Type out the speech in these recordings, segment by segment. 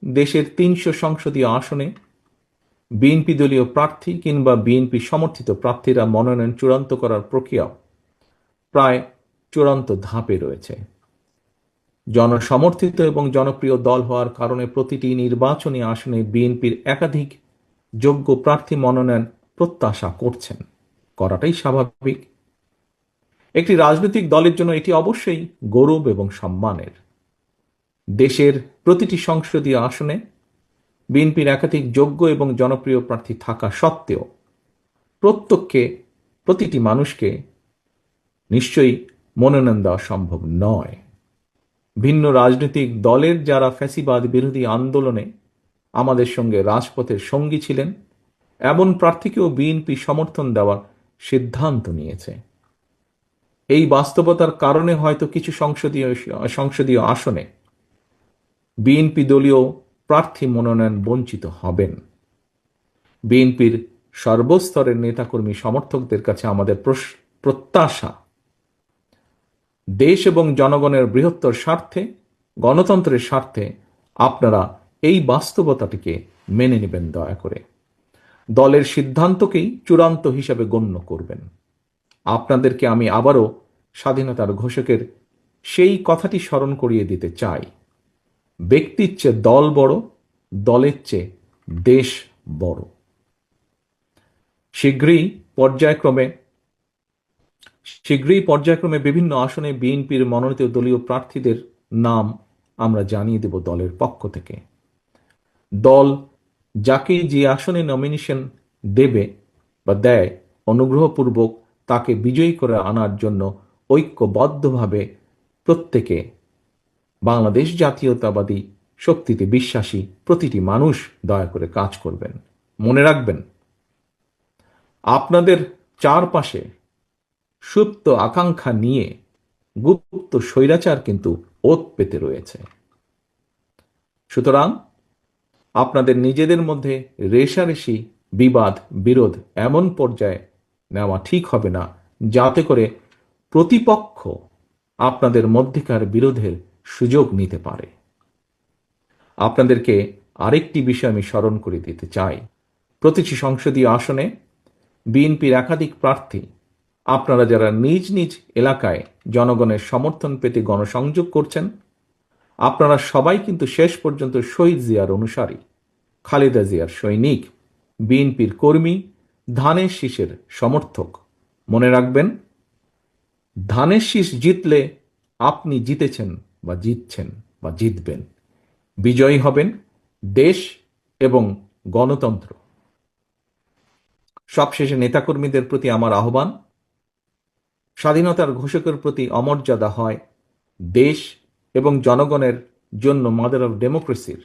দেশের ৩০০ সংসদীয় আসনে বিএনপি দলীয় প্রার্থী কিংবা বিএনপি সমর্থিত প্রার্থীরা মনোনয়ন চূড়ান্ত করার প্রক্রিয়া প্রায় চূড়ান্ত ধাপে রয়েছে। জনসমর্থিত এবং জনপ্রিয় দল হওয়ার কারণে প্রতিটি নির্বাচনী আসনে বিএনপির একাধিক যোগ্য প্রার্থী মনোনয়ন প্রত্যাশা করছেন, করাটাই স্বাভাবিক। একটি রাজনৈতিক দলের জন্য এটি অবশ্যই গৌরব এবং সম্মানের। দেশের প্রতিটি সংসদীয় আসনে বিএনপির একাধিক যোগ্য এবং জনপ্রিয় প্রার্থী থাকা সত্ত্বেও প্রতিটি মানুষকে নিশ্চয়ই মনোনয়ন দেওয়া সম্ভব নয়। ভিন্ন রাজনৈতিক দলের যারা ফ্যাসিবাদ বিরোধী আন্দোলনে আমাদের সঙ্গে রাজপথের সঙ্গী ছিলেন, এমন প্রার্থীকেও বিএনপি সমর্থন দেওয়ার সিদ্ধান্ত নিয়েছে। এই বাস্তবতার কারণে হয়তো কিছু সংসদীয় আসনে বিএনপি দলীয় প্রার্থী মনোনয়ন বঞ্চিত হবেন। বিএনপির সর্বস্তরের নেতাকর্মী সমর্থকদের কাছে আমাদের প্রত্যাশা, দেশ এবং জনগণের বৃহত্তর স্বার্থে, গণতন্ত্রের স্বার্থে আপনারা এই বাস্তবতাটিকে মেনে নেবেন দয়া করে। দলের সিদ্ধান্তকেই চূড়ান্ত হিসাবে গণ্য করবেন। আপনাদেরকে আমি আবারও স্বাধীনতার ঘোষকের সেই কথাটি স্মরণ করিয়ে দিতে চাই, ব্যক্তির চেয়ে দল বড়, দলের চেয়ে দেশ বড়। শীঘ্রই পর্যায়ক্রমে বিভিন্ন আসনে বিএনপির মনোনীত দলীয় প্রার্থীদের নাম আমরা জানিয়ে দেব দলের পক্ষ থেকে। দল যাকে যে আসনে নমিনেশন দেবে বা দেয়, অনুগ্রহপূর্বক তাকে বিজয়ী করে আনার জন্য ঐক্যবদ্ধভাবে প্রত্যেকে বাংলাদেশ জাতীয়তাবাদী শক্তিতে বিশ্বাসী প্রতিটি মানুষ দয়া করে কাজ করবেন। মনে রাখবেন, আপনাদের চারপাশে সুপ্ত আকাঙ্ক্ষা নিয়ে গুপ্ত স্বৈরাচার কিন্তু ওত পেতে রয়েছে। সুতরাং আপনাদের নিজেদের মধ্যে রেষারেষি, বিবাদ, বিরোধ এমন পর্যায়ে নেওয়া ঠিক হবে না যাতে করে প্রতিপক্ষ আপনাদের মধ্যেকার বিরোধের সুযোগ নিতে পারে। আপনাদেরকে আরেকটি বিষয় আমি স্মরণ করে দিতে চাই। প্রতিটি সংসদীয় আসনে বিএনপির একাধিক প্রার্থী, আপনারা যারা নিজ নিজ এলাকায় জনগণের সমর্থন পেতে গণসংযোগ করছেন, আপনারা সবাই কিন্তু শেষ পর্যন্ত শহীদ জিয়ার অনুসারী, খালেদা জিয়ার সৈনিক, বিএনপির কর্মী, ধানের শীষের সমর্থক। মনে রাখবেন, ধানের শীষ জিতলে আপনি জিতেছেন বা জিতছেন বা জিতবেন। বিজয়ী হবেন দেশ এবং গণতন্ত্র। সবশেষে নেতাকর্মীদের প্রতি আমার আহ্বান, স্বাধীনতার ঘোষকের প্রতি অমর্যাদা হয় দেশ এবং জনগণের জন্য মাদার অফ ডেমোক্রেসির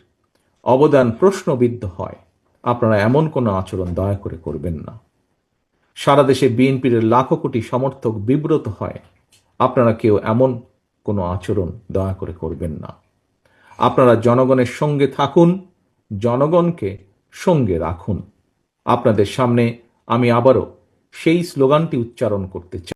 অবদান প্রশ্নবিদ্ধ হয়। আপনারা এমন কোনো আচরণ দয়া করে করবেন না। সারা দেশে বিএনপির লাখো কোটি সমর্থক বিব্রত হয়, আপনারা কেউ এমন কোনো আচরণ দয়া করে করবেন না। আপনারা জনগণের সঙ্গে থাকুন, জনগণকে সঙ্গে রাখুন। আপনাদের সামনে আমি আবারও সেই স্লোগানটি উচ্চারণ করতে চাই।